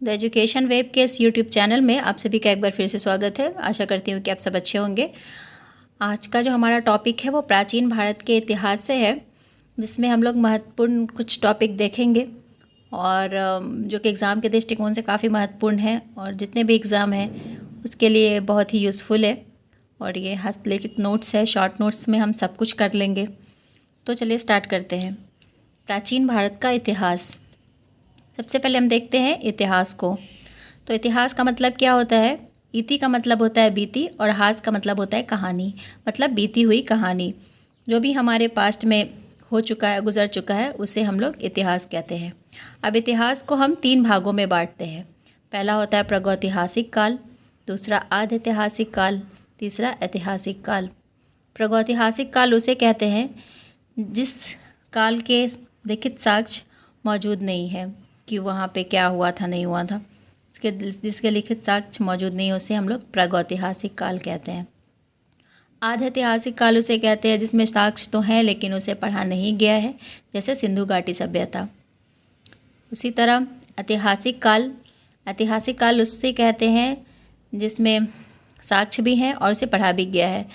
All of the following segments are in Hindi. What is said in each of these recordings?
द एजुकेशन वेब के इस यूट्यूब चैनल में आप सभी का एक बार फिर से स्वागत है। आशा करती हूँ कि आप सब अच्छे होंगे। आज का जो हमारा टॉपिक है वो प्राचीन भारत के इतिहास से है, जिसमें हम लोग महत्वपूर्ण कुछ टॉपिक देखेंगे और जो कि एग्ज़ाम के दृष्टिकोण से काफ़ी महत्वपूर्ण है और जितने भी एग्ज़ाम हैं उसके लिए बहुत ही यूज़फुल है। और ये हस्तलिखित नोट्स है, शॉर्ट नोट्स में हम सब कुछ कर लेंगे। तो चलिए स्टार्ट करते हैं। प्राचीन भारत का इतिहास। सबसे पहले हम देखते हैं इतिहास को। तो इतिहास का मतलब क्या होता है? इति का मतलब होता है बीती और हास का मतलब होता है कहानी, मतलब बीती हुई कहानी। जो भी हमारे पास्ट में हो चुका है, गुजर चुका है, उसे हम लोग इतिहास कहते हैं। अब इतिहास को हम 3 भागों में बांटते हैं। पहला होता है प्रागैतिहासिक काल, दूसरा आध ऐतिहासिक काल, तीसरा ऐतिहासिक काल। प्रागैतिहासिक काल उसे कहते हैं जिस काल के लिखित साक्ष्य मौजूद नहीं है कि वहाँ पे क्या हुआ था, नहीं हुआ था, जिसके लिखित साक्ष्य मौजूद नहीं, उसे हम लोग प्रागैतिहासिक काल कहते हैं। आध ऐतिहासिक काल उसे कहते हैं जिसमें साक्ष्य तो हैं लेकिन उसे पढ़ा नहीं गया है, जैसे सिंधु घाटी सभ्यता। उसी तरह ऐतिहासिक काल उससे कहते हैं जिसमें साक्ष्य भी हैं और उसे पढ़ा भी गया है,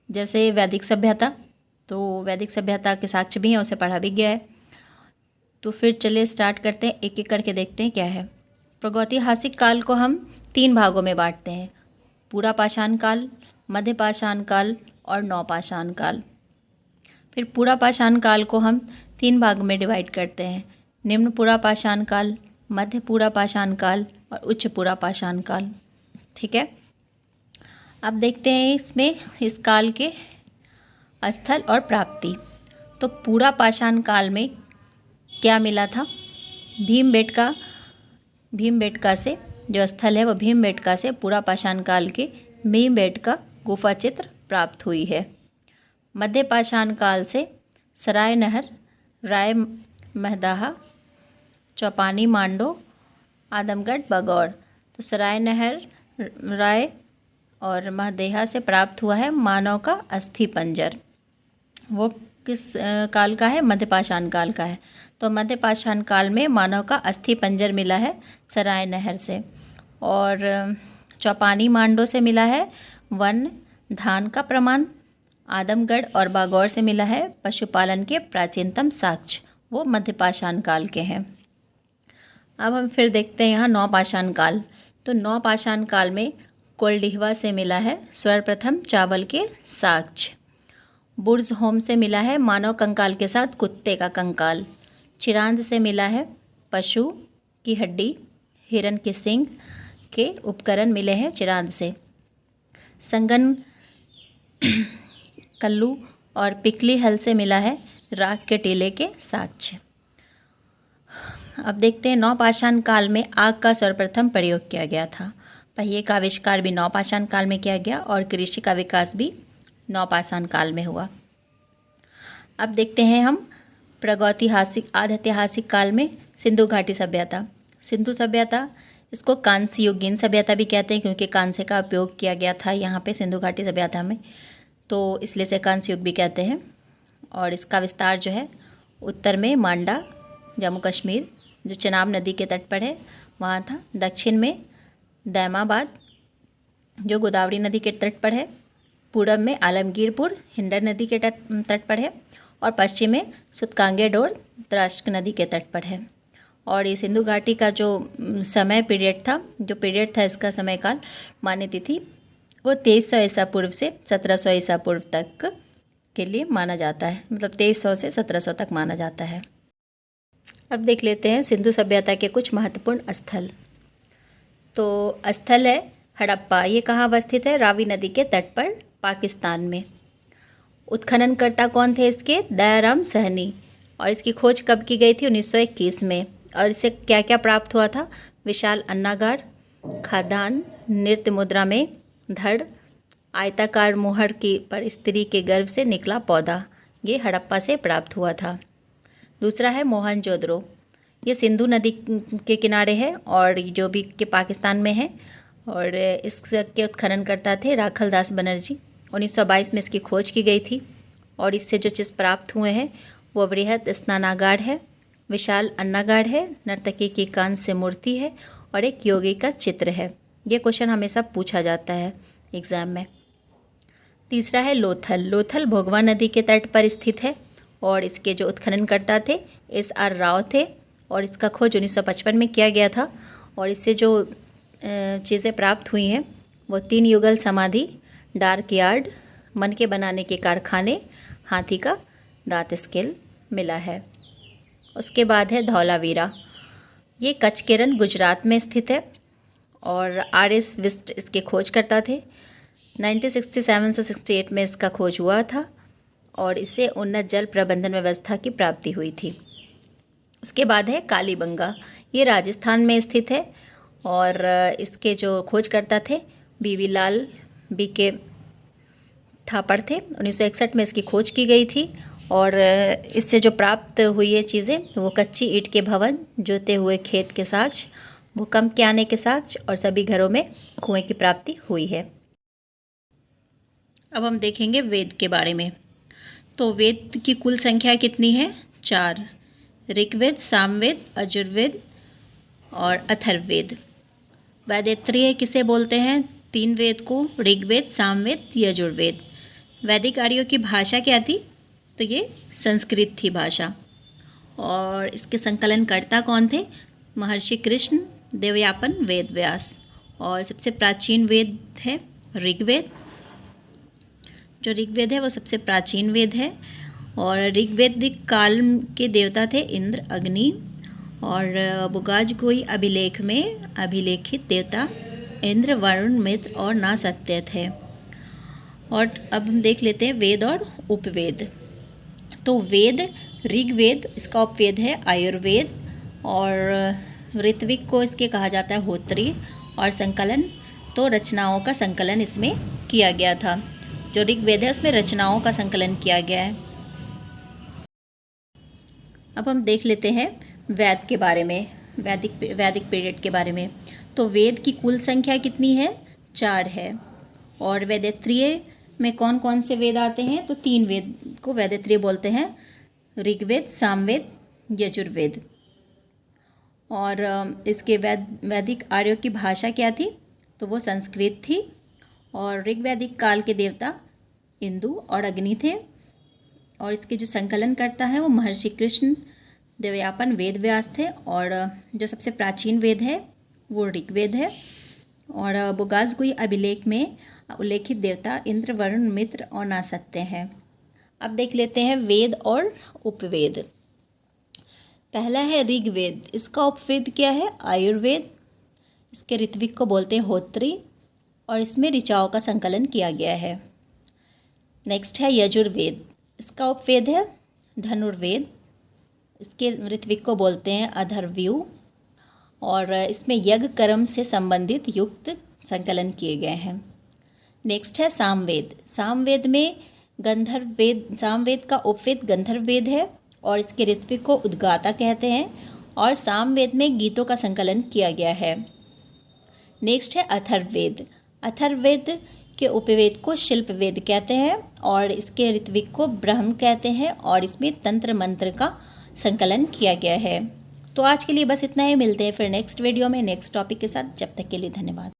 जैसे वैदिक सभ्यता। तो वैदिक सभ्यता के साक्ष्य भी हैं, उसे पढ़ा भी गया है। तो फिर चलिए स्टार्ट करते हैं, एक एक करके देखते हैं क्या है। प्रागैतिहासिक काल को हम 3 भागों में बांटते हैं: पूरा पाषाण काल, मध्य पाषाण काल और नवपाषाण काल। फिर पूरा पाषाण काल को हम 3 भाग में डिवाइड करते हैं: निम्न पूरा पाषाण काल, मध्य पूरा पाषाण काल और उच्च पूरा पाषाण काल। ठीक है, अब देखते हैं इसमें इस काल के स्थल और प्राप्ति। तो पूरा पाषाण काल में क्या मिला था? भीमबेटका से जो स्थल है वो भीमबेटका से पूरा पाषाण काल के भीमबेटका गुफा चित्र प्राप्त हुई है। मध्य पाषाण काल से सराय नहर, राय महदाहा, चौपानी मांडो, आदमगढ़ बगौर। तो सराय नहर, राय और महदेहा से प्राप्त हुआ है मानव का अस्थि पंजर। वो किस काल का है? मध्य पाषाण काल का है। तो मध्य पाषाण काल में मानव का अस्थि पंजर मिला है सराय नहर से। और चौपानी मांडो से मिला है वन धान का प्रमाण। आदमगढ़ और बागौर से मिला है पशुपालन के प्राचीनतम साक्ष्य, वो मध्य पाषाण काल के हैं। अब हम फिर देखते हैं यहाँ नवपाषाण काल। तो नवपाषाण काल में कोल्डिहवा से मिला है सर्वप्रथम चावल के साक्ष्य। बुर्ज होम से मिला है मानव कंकाल के साथ कुत्ते का कंकाल। चिरांद से मिला है पशु की हड्डी, हिरन के सींग के उपकरण मिले हैं चिरांद से। संगन कल्लू और पिकली हल से मिला है राख के टीले के साक्ष्य। अब देखते हैं नवपाषाण काल में आग का सर्वप्रथम प्रयोग किया गया था। पहिए का आविष्कार भी नवपाषाण काल में किया गया और कृषि का विकास भी नवपाषाण काल में हुआ। अब देखते हैं हम प्रागैतिहासिक आध ऐतिहासिक काल में सिंधु घाटी सभ्यता। सिंधु सभ्यता, इसको कांस्य युगीन सभ्यता भी कहते हैं क्योंकि कांस्य का उपयोग किया गया था यहाँ पे सिंधु घाटी सभ्यता में, तो इसलिए से कांस्य युग भी कहते हैं। और इसका विस्तार जो है उत्तर में मांडा, जम्मू कश्मीर जो चेनाब नदी के तट पर है वहाँ था। दक्षिण में दैमाबाद जो गोदावरी नदी के तट पर है। पूरब में आलमगीरपुर हिंडन नदी के तट पर है। और पश्चिम में सुतकांगेडोर द्रास नदी के तट पर है। और ये सिंधु घाटी का जो समय पीरियड था, इसका समय काल मान्य तिथि वो 2300 ईसा पूर्व से 1700 ईसा पूर्व तक के लिए माना जाता है, मतलब 2300 से 1700 तक माना जाता है। अब देख लेते हैं सिंधु सभ्यता के कुछ महत्वपूर्ण स्थल। तो स्थल है हड़प्पा। ये कहाँ अवस्थित है? रावी नदी के तट पर, पाकिस्तान में। उत्खननकर्ता कौन थे इसके? दयाराम सहनी। और इसकी खोज कब की गई थी? 1921 में। और इससे क्या क्या प्राप्त हुआ था? विशाल अन्नागार, खाद्यान्न, नृत्य मुद्रा में धड़, आयताकार मुहर की पर स्त्री के गर्भ से निकला पौधा, ये हड़प्पा से प्राप्त हुआ था। दूसरा है मोहनजोदड़ो। ये सिंधु नदी के किनारे है और जो भी के पाकिस्तान में है। और इसके उत्खननकर्ता थे राखल दास बनर्जी। 1922 में इसकी खोज की गई थी। और इससे जो चीज़ प्राप्त हुए हैं वो बृहद स्नानागार है, विशाल अन्नागार है, नर्तकी की कांस्य मूर्ति है और एक योगी का चित्र है। ये क्वेश्चन हमेशा पूछा जाता है एग्ज़ाम में। तीसरा है लोथल। लोथल भोगवा नदी के तट पर स्थित है और इसके जो उत्खननकर्ता थे SR राव थे और इसका खोज 1955 में किया गया था। और इससे जो चीज़ें प्राप्त हुई हैं वो 3 युगल समाधि, डार्क यार्ड, मन के बनाने के कारखाने, हाथी का दांत स्केल मिला है। उसके बाद है धौलावीरा। ये कचकेरन गुजरात में स्थित है और RS विस्ट इसके खोजकर्ता थे। 1967 से 68 में इसका खोज हुआ था और इससे उन्नत जल प्रबंधन व्यवस्था की प्राप्ति हुई थी। उसके बाद है कालीबंगा। ये राजस्थान में स्थित है और इसके जो खोजकर्ता थे BV लाल BK थापड़ थे। 1961 में इसकी खोज की गई थी और इससे जो प्राप्त हुई है चीज़ें वो कच्ची ईंट के भवन, जोते हुए खेत के साक्ष, भूकंप के आने के साक्ष्य और सभी घरों में कुएं की प्राप्ति हुई है। अब हम देखेंगे वेद के बारे में। तो वेद की कुल संख्या कितनी है? 4। ऋग्वेद, सामवेद, यजुर्वेद और अथर्ववेद। वैदित्रीय किसे बोलते हैं? 3 वेद को, ऋग्वेद, सामवेद, यजुर्वेद। वैदिक आर्यों की भाषा क्या थी? तो ये संस्कृत थी भाषा। और इसके संकलनकर्ता कौन थे? महर्षि कृष्ण, देवयापन, वेद व्यास। और सबसे प्राचीन वेद है ऋग्वेद। जो ऋग्वेद है वो सबसे प्राचीन वेद है और ऋग्वेदिक काल के देवता थे इंद्र, अग्नि और बुगाजगोई अभिलेख में अभिलेखित देवता इंद्र, वरुण, मित्र और नासत्य थे। और अब हम देख लेते हैं वेद और उपवेद। तो वेद, ऋग्वेद इसका उपवेद है आयुर्वेद और ऋत्विक को इसके कहा जाता है होत्री। और संकलन तो रचनाओं का संकलन इसमें किया गया था। जो ऋग्वेद है उसमें रचनाओं का संकलन किया गया है। अब हम देख लेते हैं वेद के बारे में, वैदिक पीरियड के बारे में। तो वेद की कुल संख्या कितनी है? 4 है। और वैदित्रीय में कौन कौन से वेद आते हैं? तो 3 वेद को वैदित्रीय बोलते हैं, ऋग्वेद, सामवेद, यजुर्वेद। और इसके वैदिक आर्यों की भाषा क्या थी? तो वो संस्कृत थी। और ऋग्वैदिक काल के देवता इंदु और अग्नि थे। और इसके जो संकलन करता है वो महर्षि कृष्ण, देवयापन, वेद व्यास थे। और जो सबसे प्राचीन वेद है वो ऋग्वेद है। और बुगाजगुई अभिलेख में उल्लेखित देवता इंद्र, वरुण, मित्र और नासत्य हैं। अब देख लेते हैं वेद और उपवेद। पहला है ऋग्वेद। इसका उपवेद क्या है? आयुर्वेद। इसके ऋत्विक को बोलते हैं होत्री और इसमें ऋचाओं का संकलन किया गया है। नेक्स्ट है यजुर्वेद। इसका उपवेद है धनुर्वेद। इसके ऋत्विक को बोलते हैं अथर्वयु और इसमें यज्ञ कर्म से संबंधित युक्त संकलन किए गए हैं। नेक्स्ट है सामवेद। सामवेद में सामवेद का उपवेद गंधर्ववेद है और इसके ऋत्विक को उद्गाता कहते हैं और सामवेद में गीतों का संकलन किया गया है। नेक्स्ट है अथर्ववेद। अथर्ववेद के उपवेद को शिल्पवेद कहते हैं और इसके ऋत्विक को ब्रह्म कहते हैं और इसमें तंत्र मंत्र का संकलन किया गया है। तो आज के लिए बस इतना ही। मिलते हैं फिर नेक्स्ट वीडियो में नेक्स्ट टॉपिक के साथ। जब तक के लिए धन्यवाद।